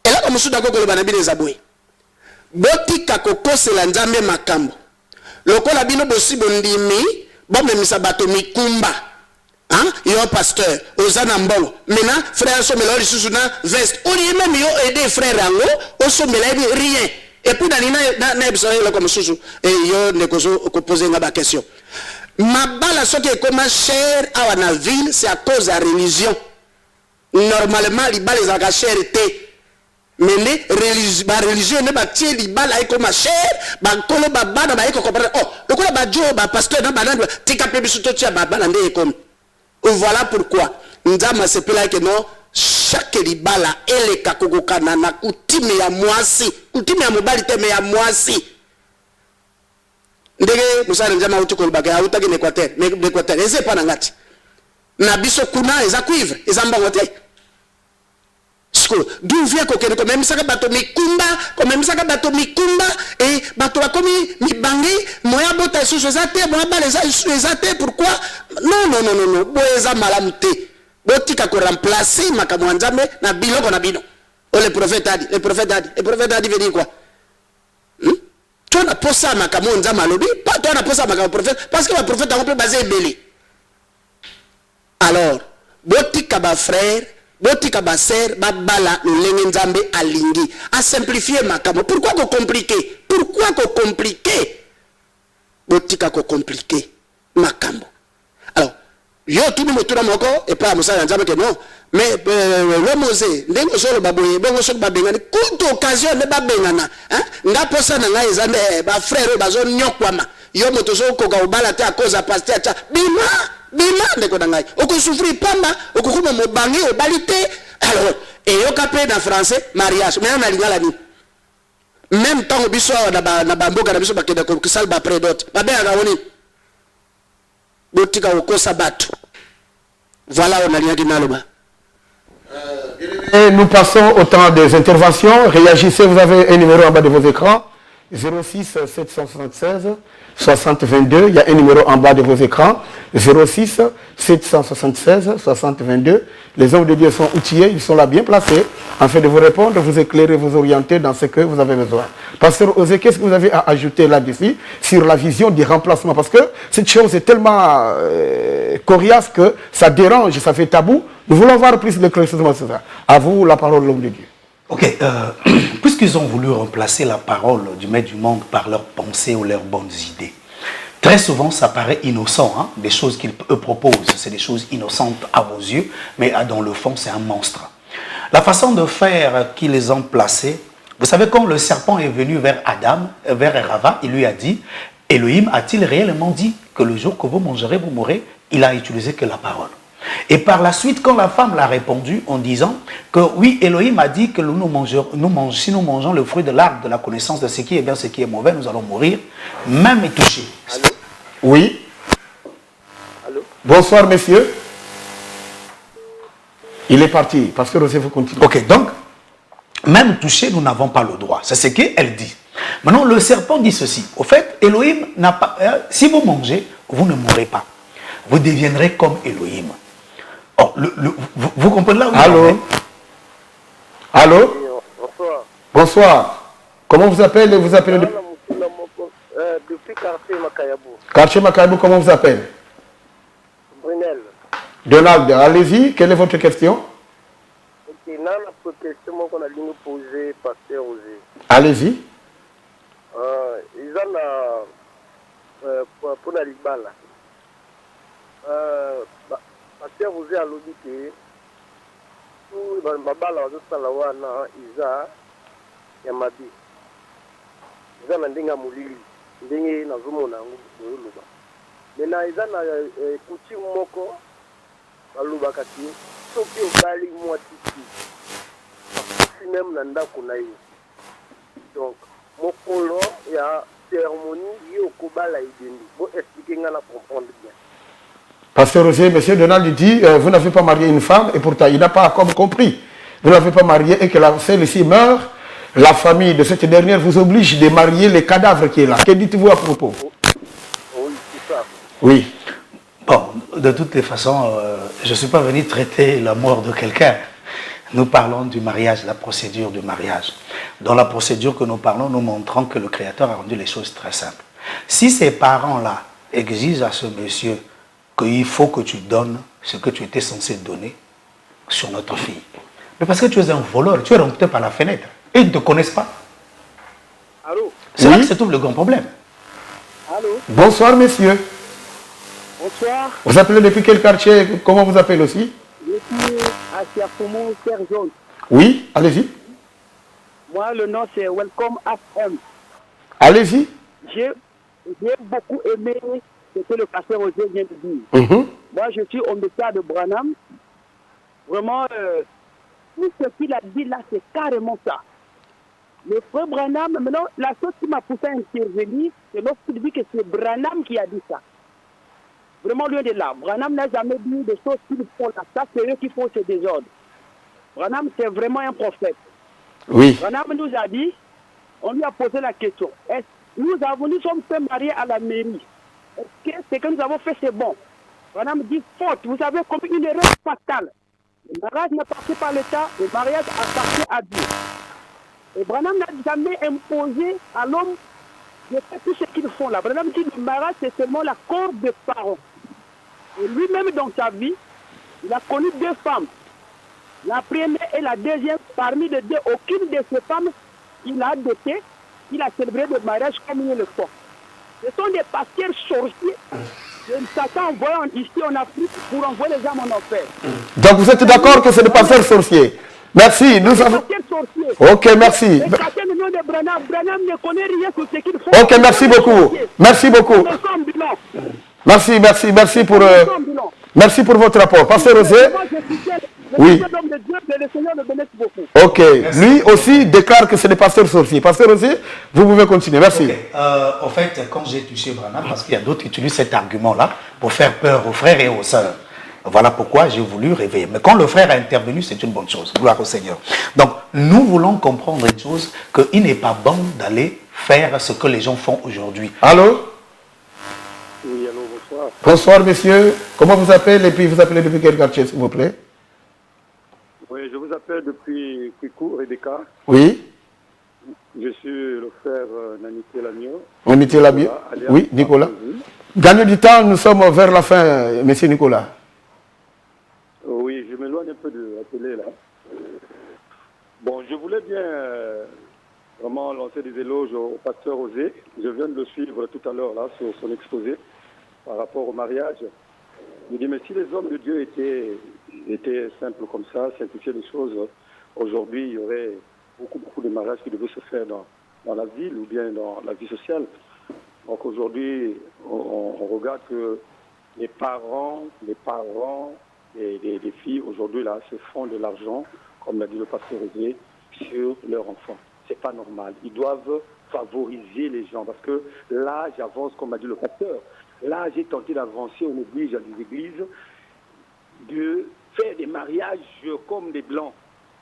et là comme souda ko le bana bine zabwe botika kokosela nzambe makambo lokola bino bosi bondimi bomemisa bato mikumba. Hein? Yo pasteur, Ozana Mbongo. Maintenant, frère Somelo, il sous na veste. On y même yo aider frère Rango, au Somelo rien. Et puis dans na comme sous et yo ne ko poser nga question. Ma bala ce qui est comme cher à la ville, c'est à cause de la religion. Normalement, les balles ont cher été. Mais les religieux ne ba tie li bala e comme cher, ba kolo ba bana ba e ko comprendre. Oh, le ko ba jo ba pasteur na banane, tika pe biso to tia ba bana ndé comme. Voilà pourquoi Nzama se pela que non chaque libala ele kakokokana na kutime ya mwasi kutime ya mobali teme ya mwasi ndege musana Nzama utuko baga utaki n'Équateur mais l'Équateur eze pa na ngati na biso kuna eza cuivre eza mbango te d'où vient kokene comme même ça bato mikumba comme même ça bato mikumba et bato ba komi mibangi moya bota sous ezate moya bala ezate pourquoi non boeza malamute botika ko remplacer makambo Nzambe na biloko na bino le prophète a dit veut dire quoi toi na posa makambo Nzambe alobi pas toi na posa makambo prophète parce que le prophète a peut basé belé alors botika ba frère botika ba sœur ba bala lolenge Nzambe alingi a simplifier makambo pourquoi ko compliquer botika ko compliquer makambo alors yo tout le monde moko et pas musala Nzambe que non mais le Mosé ndengo solo baboye bengo solo babengani toute occasion ne babengana hein nga posa na ngai ezande ba frère bazo nyokwama yo moto so ko ka obala te à cause a pasteur cha bima ndeko na ngai oko souffrir pamba oko kuma mobangi obalite alors et yo kapé na français mariage mais na lingala ni même temps biso na bamboka na biso bakenda ko salba après d'autres babeka woni botika okosa batu voilà on a rien dit naloba. Et nous passons au temps des interventions. Réagissez, vous avez un numéro en bas de vos écrans. 06 776 60 22. Il y a un numéro en bas de vos écrans. 06 776 60 22. Les hommes de Dieu sont outillés, ils sont là bien placés, afin de vous répondre, vous éclairer, vous orienter dans ce que vous avez besoin. Pasteur Osé, qu'est-ce que vous avez à ajouter là-dessus sur la vision du remplacement? Parce que cette chose est tellement coriace que ça dérange, ça fait tabou. Nous voulons voir plus d'éclaircissement sur ça. À vous la parole, l'homme de Dieu. Ok, puisqu'ils ont voulu remplacer la parole du maître du monde par leurs pensées ou leurs bonnes idées, très souvent ça paraît innocent, hein? Des choses qu'ils proposent, c'est des choses innocentes à vos yeux, mais dans le fond c'est un monstre. La façon de faire qu'ils ont placé, vous savez quand le serpent est venu vers Adam, vers Rava, il lui a dit, Elohim a-t-il réellement dit que le jour que vous mangerez, vous mourrez? Il a utilisé que la parole. Et par la suite, quand la femme l'a répondu en disant que oui, Elohim a dit que si nous mangeons le fruit de l'arbre de la connaissance de ce qui est bien, ce qui est mauvais, nous allons mourir, même touché. Allô? Oui. Allô? Bonsoir, messieurs. Il est parti. Pasteur Osé, vous continuez. Ok, donc, même touché, nous n'avons pas le droit. C'est ce qu'elle dit. Maintenant, le serpent dit ceci. Au fait, Elohim n'a pas... si vous mangez, vous ne mourrez pas. Vous deviendrez comme Elohim. Oh, vous comprenez là où Allô? Allô? Oui, bonsoir. Bonsoir. Comment vous appelez? Vous appelez depuis quartier Makayabou. Quartier Makayabou, comment vous appelez? Brunel. Donald, allez-y. Quelle est votre question? Ok, là, la question qu'on a dû nous poser, Pasteur Osé. Allez-y. Ils ont pour la libala. Pasteur Osé a l'audio que tout le bala de Salawana, Isa, Yamabi. Ils ont un dinga moulili. Ndenge na zumo na nguluba mena eza na coutume moko baluba kati soki obali mwatiki si même na ndako na yo donc mokolo ya cérémonie yo kobala idendi bo expliquer nga na comprendre bien. Pasteur Roger, monsieur Donald dit vous n'avez pas marié une femme et pourtant il n'a pas comme compris vous n'avez pas marié et que celle-ci meurt, la famille de cette dernière vous oblige de marier les cadavres qui est là. Que dites-vous à propos? Oui, c'est ça. Oui. Bon, de toutes les façons, je ne suis pas venu traiter la mort de quelqu'un. Nous parlons du mariage, la procédure du mariage. Dans la procédure que nous parlons, nous montrons que le Créateur a rendu les choses très simples. Si ces parents-là exigent à ce monsieur qu'il faut que tu donnes ce que tu étais censé donner sur notre fille, mais parce que tu es un voleur, tu es remonté par la fenêtre et ils ne te connaissent pas. Allô? C'est là que se trouve le grand problème. Allô? Bonsoir, messieurs. Bonsoir. Vous appelez depuis quel quartier? Comment vous appelez aussi? Je suis à Siapoumou, Terre Jaune. Oui, allez-y. Moi, le nom, c'est Welcome FM. Allez-y. J'ai beaucoup aimé ce que le pasteur Osé vient de dire. Moi, je suis au message de Branham. Vraiment, tout ce qu'il a dit là, c'est carrément ça. Le frère Branham, maintenant, la chose qui m'a poussé à intervenir, c'est lorsqu'il dit que c'est Branham qui a dit ça. Vraiment, loin de là. Branham n'a jamais dit des choses qu'ils font là. Ça, c'est eux qui font ce désordre. Branham, c'est vraiment un prophète. Oui. Branham nous a dit, on lui a posé la question, nous sommes fait marier à la mairie. Est-ce que ce que nous avons fait, c'est bon? Branham dit faute. Vous savez, comme une erreur fatale. Le mariage n'appartient pas à l'État, le mariage appartient à Dieu. Et Branham n'a jamais imposé à l'homme de faire tout ce qu'ils font là. Branham dit que le mariage, c'est seulement la corde des parents. Et lui-même, dans sa vie, il a connu deux femmes. La première et la deuxième, parmi les deux, aucune de ces femmes, il a adopté, il a célébré le mariage comme il le faut. Ce sont des pasteurs sorciers que Satan envoie ici en Afrique pour envoyer les âmes en enfer. Donc vous êtes d'accord que c'est des pasteurs sorciers? Merci. Nous avons... Ok, merci. Branham ne connaît rien sur ce qu'il faut. Ok, merci beaucoup. Merci beaucoup. Merci, merci, merci pour votre rapport. Pasteur Osé. Oui. Ok. Lui aussi déclare que c'est des pasteurs sorciers. Pasteur Osé, vous pouvez continuer. Merci. Okay. En fait, quand j'ai touché Branham, parce qu'il y a d'autres qui utilisent cet argument-là pour faire peur aux frères et aux sœurs. Voilà pourquoi j'ai voulu réveiller. Mais quand le frère a intervenu, c'est une bonne chose. Gloire au Seigneur. Donc, nous voulons comprendre une chose, qu'il n'est pas bon d'aller faire ce que les gens font aujourd'hui. Allô? Oui, allô, bonsoir. Bonsoir, messieurs. Comment vous appelez et puis vous appelez depuis quel quartier, s'il vous plaît? Oui, je vous appelle depuis Kwikou, Rebecca. Oui. Je suis le frère Nanité Lamio. Nanité Lamio. Oui, Nicolas. Gagnez du temps, nous sommes vers la fin, monsieur Nicolas. Oui, je m'éloigne un peu de la télé là. Bon, je voulais bien vraiment lancer des éloges au pasteur Osé. Je viens de le suivre tout à l'heure là sur son exposé par rapport au mariage. Il dit, mais si les hommes de Dieu étaient simples comme ça, simplifiaient les choses, aujourd'hui il y aurait beaucoup de mariages qui devaient se faire dans la ville ou bien dans la vie sociale. Donc aujourd'hui, on regarde que les parents des filles aujourd'hui là se font de l'argent, comme l'a dit le pasteur Osé, sur leurs enfants. C'est pas normal. Ils doivent favoriser les gens parce que là, j'avance, comme a dit le pasteur. Là, j'ai tenté d'avancer, on oblige à des églises de faire des mariages comme des blancs.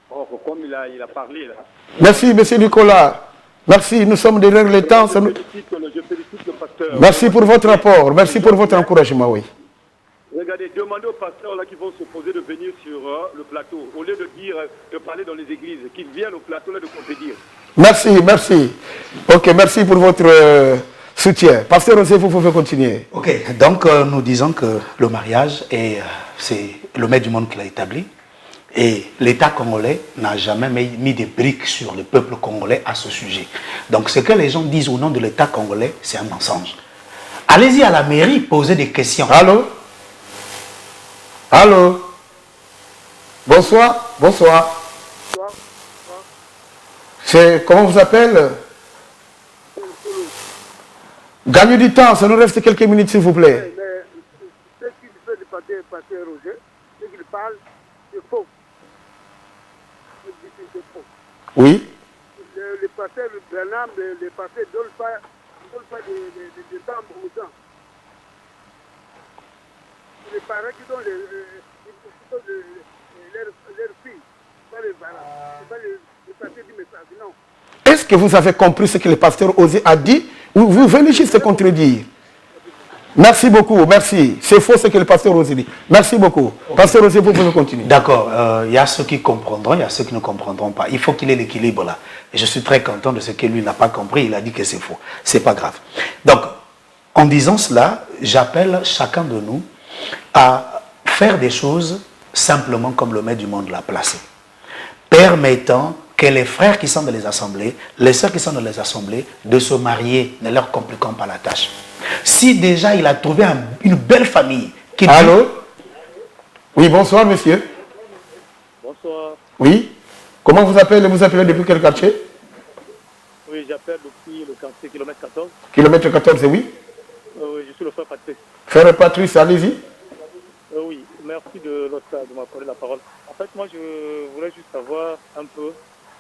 Or, comme il a parlé là. Merci, monsieur Nicolas. Merci, nous sommes derrière le temps. Je félicite le pasteur. Merci pour votre rapport, merci pour votre encouragement, oui. Regardez, demandez aux pasteurs là qui vont se poser de venir sur le plateau, au lieu de parler dans les églises, qu'ils viennent au plateau là de compétir. Merci, merci. Ok, merci pour votre soutien. Pasteur Osé, vous pouvez continuer. Ok, donc nous disons que le mariage, c'est le maître du monde qui l'a établi. Et l'État congolais n'a jamais mis des briques sur le peuple congolais à ce sujet. Donc ce que les gens disent au nom de l'État congolais, c'est un mensonge. Allez-y à la mairie, posez des questions. Allô? Allô? Bonsoir, bonsoir. C'est, comment vous appelez? Gagnez du temps, ça nous reste quelques minutes s'il vous plaît. Mais ce qu'il fait le pasteur Roger, ce qu'il parle, c'est faux. C'est faux. Oui. Le pasteur Branham, le pasteur ne donne pas de temps aux gens. Les parents qui donnent leurs filles. Est-ce que vous avez compris ce que le pasteur Osé a dit ou vous venez juste contredire? Merci beaucoup, merci. C'est faux ce que le pasteur Osé dit. Merci beaucoup. Pasteur Osé, vous pouvez continuer. D'accord, il y a ceux qui comprendront, il y a ceux qui ne comprendront pas. Il faut qu'il ait l'équilibre là. Et je suis très content de ce que lui n'a pas compris. Il a dit que c'est faux. C'est pas grave. Donc, en disant cela, j'appelle chacun de nous à faire des choses simplement comme le maître du monde l'a placé. Permettant que les frères qui sont dans les assemblées, les sœurs qui sont dans les assemblées, de se marier, ne leur compliquant pas la tâche. Si déjà il a trouvé une belle famille qui... Allô? Oui, bonsoir monsieur. Bonsoir. Oui. Comment vous appelez? Vous appelez depuis quel quartier? Oui, j'appelle depuis le quartier kilomètre 14. Kilomètre 14, oui. Oui, je suis le frère Patrice. Frère Patrice, allez-y. Oui, merci de m'accorder la parole. En fait, moi, je voulais juste savoir un peu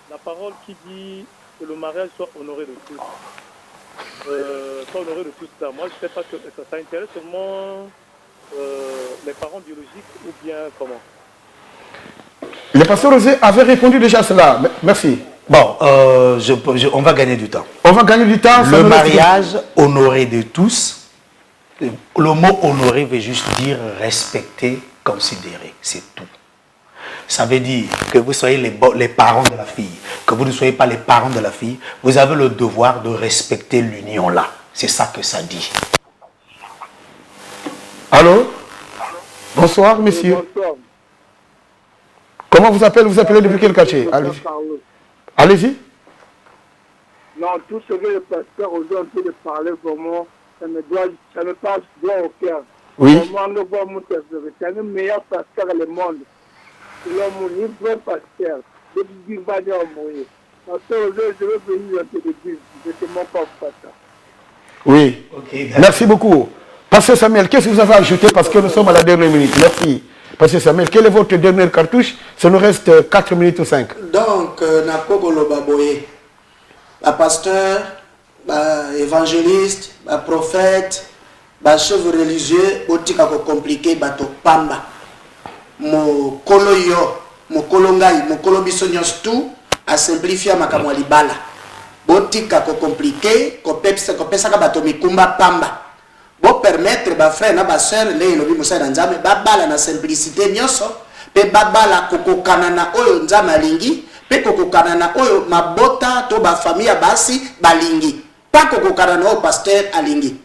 la parole qui dit que le mariage soit honoré de tous. Soit honoré de tous ça. Moi, je ne sais pas que ça intéresse seulement les parents biologiques ou bien comment. Le pasteur Osé avait répondu déjà à cela. Merci. Bon, on va gagner du temps. On va gagner du temps. Le mariage honoré de tous, le mot honoré veut juste dire respecter, considérer. C'est tout. Ça veut dire que vous soyez les parents de la fille, que vous ne soyez pas les parents de la fille, vous avez le devoir de respecter l'union là. C'est ça que ça dit. Allô? Bonsoir, monsieur. Bonsoir. Comment vous appelez? Vous appelez depuis quel quartier? Allez-y. Non, tout ce que le pasteur aujourd'hui de parler vraiment, ça me passe droit au cœur. Oui. Vraiment, c'est le meilleur pasteur du monde. C'est l'homme libre pasteur. Je vais venir un peu de Dieu. Je ne sais même pas pasteur. Oui. Okay. Merci beaucoup. Pasteur Samuel, qu'est-ce que vous avez ajouté parce que nous sommes à la dernière minute? Merci. Pasteur Samuel, quelle est votre dernière cartouche? Ça nous reste 4 minutes ou 5. Donc, Nakogolo Baboye, pasteur, évangéliste, prophète, chef religieux, botika ko compliqué, bato pamba. Mo kolo yo, mo kolo ngai, mo kolo biso nyos tout, a simplifier makamwa libala. Botika ko compliqué, ko pesa ka bato mikumba pamba. Bo permettre ba frère na ba sœur le lobi mosala nzambe ba bala na simplicité nyoso pe ba bala kokokana na oyo nzambe alingi pe kokokana na oyo mabota to ba famille basi balingi pa kokokana na oyo pasteur alingi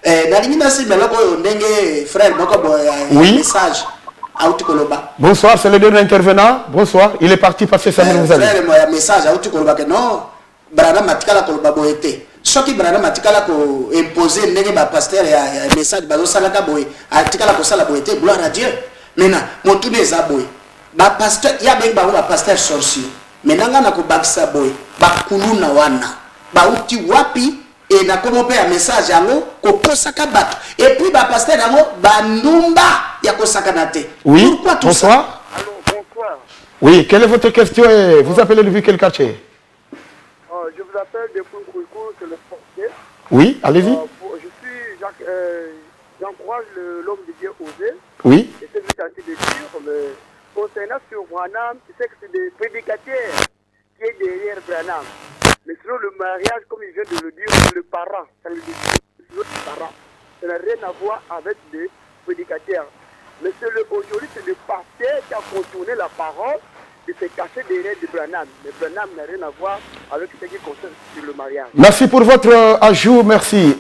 nalingi na simela ko oyo ndenge frère moko oui. Message auti koloba. Bonsoir, c'est le dernier intervenant. Bonsoir, il est parti passer Samuel vous avez. Frère moi message auti koloba que non brana matikala koloba boete. Soki brana matikala ko imposer ndenge ba pasteur ya message bazo salaka boy atikala ko sala boyete gloire à Dieu. Maintenant motune eza boy ba pasteur ya bengi ba pasteur sorcier menanga na ko bakisa boy ba kuluna wana ba uti wapi et na komo pe ya message yango ko posaka bato et puis ba pasteur yango ba ndumba ya ko sakana te. Oui. Pourquoi tout bonsoir. ça? Allô, bonsoir. Oui, quelle est votre question et vous appelez depuis quel quartier? Je vous appelle depuis Kouikou, c'est le portier. Oui, allez-y. Je suis Jacques, j'encourage l'homme de Dieu Osé. Oui. Et c'est ce que j'ai de dire, mais concernant sur Branham, tu sais que c'est des prédicateurs qui est derrière Branham. Mais sinon le mariage, comme il vient de le dire, c'est le parent, c'est le parent. Ça n'a rien à voir avec des prédicateurs. Mais aujourd'hui, c'est le pasteur qui a contourné la parole de se cacher derrière de Branham. Mais Branham n'a rien à voir avec ce qui concerne sur le mariage. Merci pour votre ajout, merci.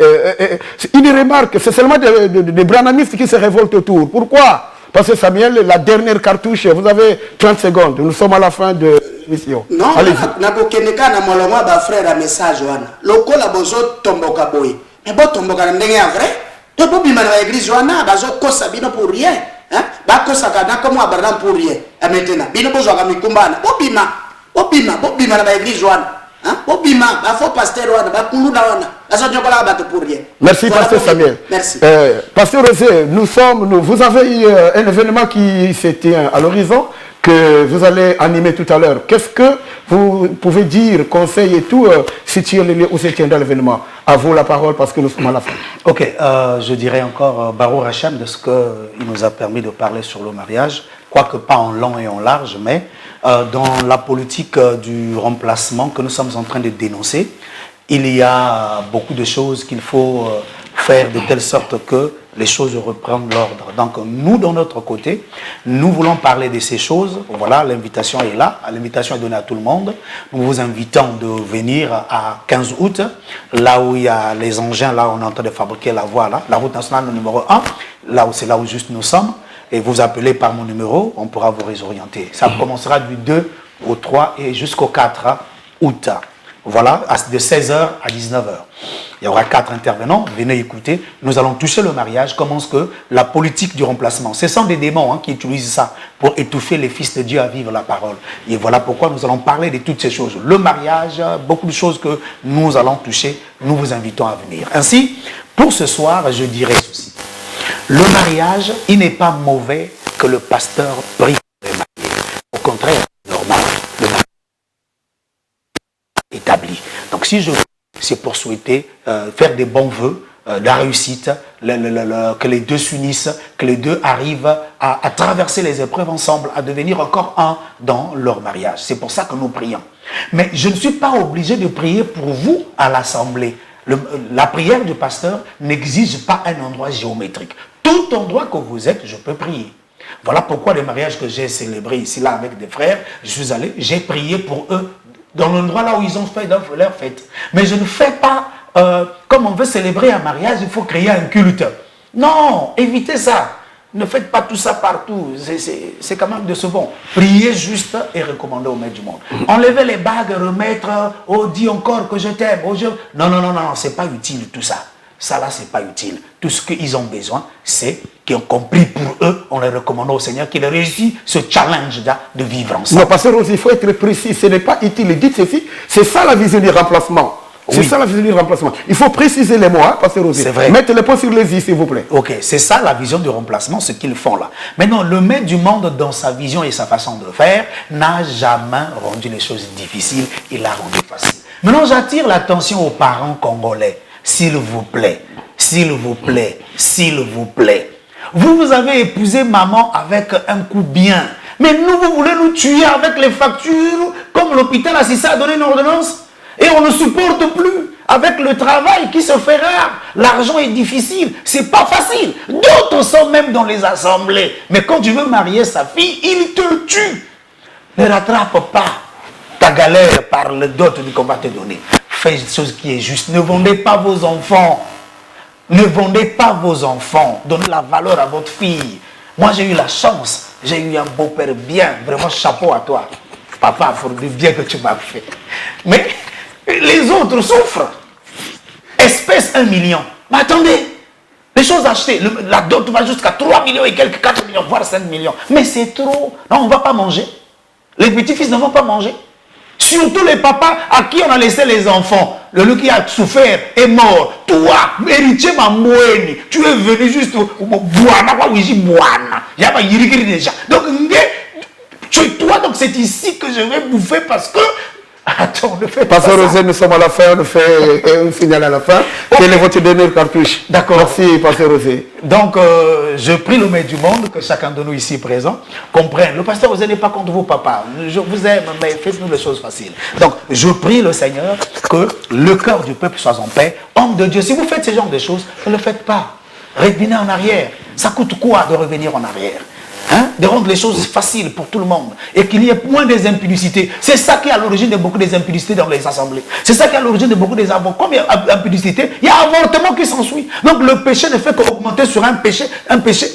Une remarque, c'est seulement des branhamistes qui se révoltent autour. Pourquoi? Parce que Samuel, la dernière cartouche, vous avez 30 secondes. Nous sommes à la fin de l'émission. Non, nakokeneka na molongo ba frère a message wana. Lokola bozo tomboka boy. Mais bo tomboka ndenge ya vrai? To bo bima na église wana bazo kosa bino pour rien. Hein? Ba kosa kana comme Abraham pour rien. Et maintenant, bino bozo ka mikumbana. Bo bima na église wana. Hein? Bo bima ba faux pasteur wana, ba kuluna wana. Bazo nyokola ba pour rien. Merci pasteur Samuel. Merci. Pasteur Osé, vous avez eu un événement qui se tient à l'horizon que vous allez animer tout à l'heure. Qu'est-ce que vous pouvez dire, conseil et tout, si tu es le lieu où se tiendra l'événement? À vous la parole parce que nous sommes à la fin. Ok, je dirais encore Baruch Hashem de ce qu'il nous a permis de parler sur le mariage, quoique pas en long et en large, mais dans la politique du remplacement que nous sommes en train de dénoncer, il y a beaucoup de choses qu'il faut faire de telle sorte que les choses reprennent l'ordre. Donc nous, de notre côté, nous voulons parler de ces choses. Voilà, l'invitation est là. L'invitation est donnée à tout le monde. Nous vous invitons de venir à 15 août, là où il y a les engins, là où on est en train de fabriquer la voie, là, la route nationale numéro 1, là où c'est là où juste nous sommes. Et vous appelez par mon numéro, on pourra vous réorienter. Ça commencera du 2 au 3 et jusqu'au 4 août. Voilà, de 16h à 19h. Il y aura 4 intervenants, venez écouter. Nous allons toucher le mariage, comment est-ce que la politique du remplacement. Ce sont des démons qui utilisent ça pour étouffer les fils de Dieu à vivre la parole. Et voilà pourquoi nous allons parler de toutes ces choses. Le mariage, beaucoup de choses que nous allons toucher, nous vous invitons à venir. Ainsi, pour ce soir, je dirais ceci. Le mariage, il n'est pas mauvais que le pasteur prie pour les mariés. Au contraire, c'est normal. Le mariage est établi. Donc si je c'est pour souhaiter faire des bons vœux, de la réussite, que les deux s'unissent, que les deux arrivent à traverser les épreuves ensemble, à devenir encore un dans leur mariage. C'est pour ça que nous prions. Mais je ne suis pas obligé de prier pour vous à l'assemblée. La prière du pasteur n'exige pas un endroit géométrique. Tout endroit que vous êtes, je peux prier. Voilà pourquoi les mariages que j'ai célébrés ici, là, avec des frères, je suis allé, j'ai prié pour eux dans l'endroit là où ils ont fait leur fête. Mais je ne fais pas, comme on veut célébrer un mariage, il faut créer un culte. Non, évitez ça. Ne faites pas tout ça partout. C'est quand même décevant. Priez juste et recommandez au maître du monde. Enlever les bagues, remettre, oh, dis encore que je t'aime. Oh, non, c'est pas utile tout ça. Ça là, c'est pas utile. Tout ce qu'ils ont besoin, c'est qu'ils ont compris pour eux, on les recommande au Seigneur qu'ils réussissent ce challenge-là de vivre ensemble. Non, pasteur Rosé, il faut être précis. Ce n'est pas utile. Dites ceci, c'est ça la vision du remplacement. C'est ça la vision du remplacement. Il faut préciser les mots, pasteur Rosé. C'est vrai. Mettez les points sur les i, s'il vous plaît. Ok, c'est ça la vision du remplacement, ce qu'ils font là. Maintenant, le maître du monde, dans sa vision et sa façon de faire, n'a jamais rendu les choses difficiles, il l'a rendu facile. Maintenant, j'attire l'attention aux parents congolais. S'il vous plaît, s'il vous plaît, s'il vous plaît. Vous avez épousé maman avec un coup bien. Mais nous, vous voulez nous tuer avec les factures, comme l'hôpital Assisa a donné une ordonnance. Et on ne supporte plus. Avec le travail qui se fait rare, l'argent est difficile, c'est pas facile. D'autres sont même dans les assemblées. Mais quand tu veux marier sa fille, il te tue. Ne rattrape pas ta galère par le dot qu'on va te donner. Faites une chose qui est juste. Ne vendez pas vos enfants. Ne vendez pas vos enfants. Donnez la valeur à votre fille. Moi, j'ai eu la chance. J'ai eu un beau-père bien. Vraiment, chapeau à toi. Papa, pour le bien que tu m'as fait. Mais les autres souffrent. Espèce 1 million. Mais attendez. Les choses achetées. La dot va jusqu'à 3 millions et quelques, 4 millions, voire 5 millions. Mais c'est trop. Non, on ne va pas manger. Les petits-fils ne vont pas manger. Surtout les papas à qui on a laissé les enfants. Le qui a souffert est mort. Toi, héritier Mamoueni, tu es venu juste déjà. Donc, toi, donc c'est ici que je vais bouffer parce que... Attends, ne fais pas ça. Pasteur Rosé, nous sommes à la fin, on fait un signal à la fin. Quel est votre dernier cartouche? D'accord. Merci, Pasteur Rosé. Donc, je prie le maître du monde, que chacun de nous ici présent comprenne. Le pasteur Rosé n'est pas contre vous, papa. Je vous aime, mais faites-nous les choses faciles. Donc, je prie le Seigneur que le cœur du peuple soit en paix. Homme de Dieu, si vous faites ce genre de choses, ne le faites pas. Revenez en arrière. Ça coûte quoi de revenir en arrière? De rendre les choses faciles pour tout le monde et qu'il y ait moins des impudicités. C'est ça qui est à l'origine de beaucoup des impudicités dans les assemblées. C'est ça qui est à l'origine de beaucoup des avortements. Comme il y a impudicité, il y a avortement qui s'ensuit. Donc le péché ne fait qu'augmenter sur un péché,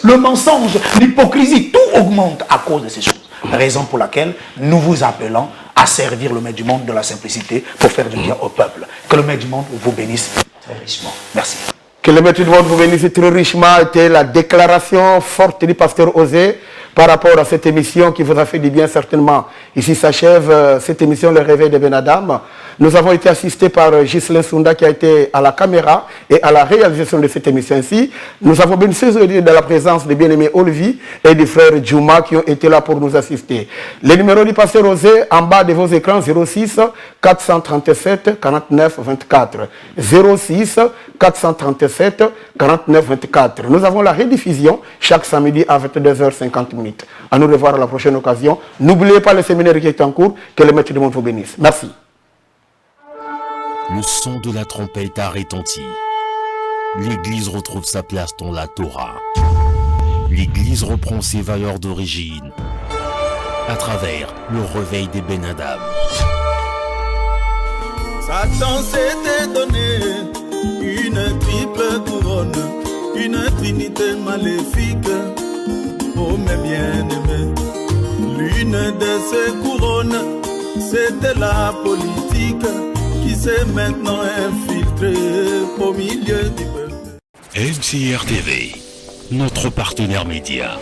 le mensonge, l'hypocrisie, tout augmente à cause de ces choses. Raison pour laquelle nous vous appelons à servir le maître du monde de la simplicité pour faire du bien au peuple. Que le maître du monde vous bénisse très richement. Merci. Que le maître du monde vous bénisse très richement. C'était la déclaration forte du pasteur Osé par rapport à cette émission qui vous a fait du bien certainement. Ici s'achève cette émission Le Réveil de Ben Adam. Nous avons été assistés par Ghislain Sounda qui a été à la caméra et à la réalisation de cette émission-ci. Nous avons bénéficié de la présence des bien-aimés Olivier et du frère Djouma qui ont été là pour nous assister. Les numéros du pasteur Rosé en bas de vos écrans 06 437 49 24. 06 437 49 24. Nous avons la rediffusion chaque samedi à 22h50. À nous revoir à la prochaine occasion. N'oubliez pas le séminaire qui est en cours. Que le Maître du monde vous bénisse. Merci. Le son de la trompette a retenti. L'Église retrouve sa place dans la Torah. L'Église reprend ses valeurs d'origine à travers le réveil des Ben Adam. Satan s'était donné une triple couronne, une trinité maléfique. Oh mes bien-aimés, l'une de ces couronnes, c'était la politique qui s'est maintenant infiltrée au milieu du peuple. MCR TV, notre partenaire média.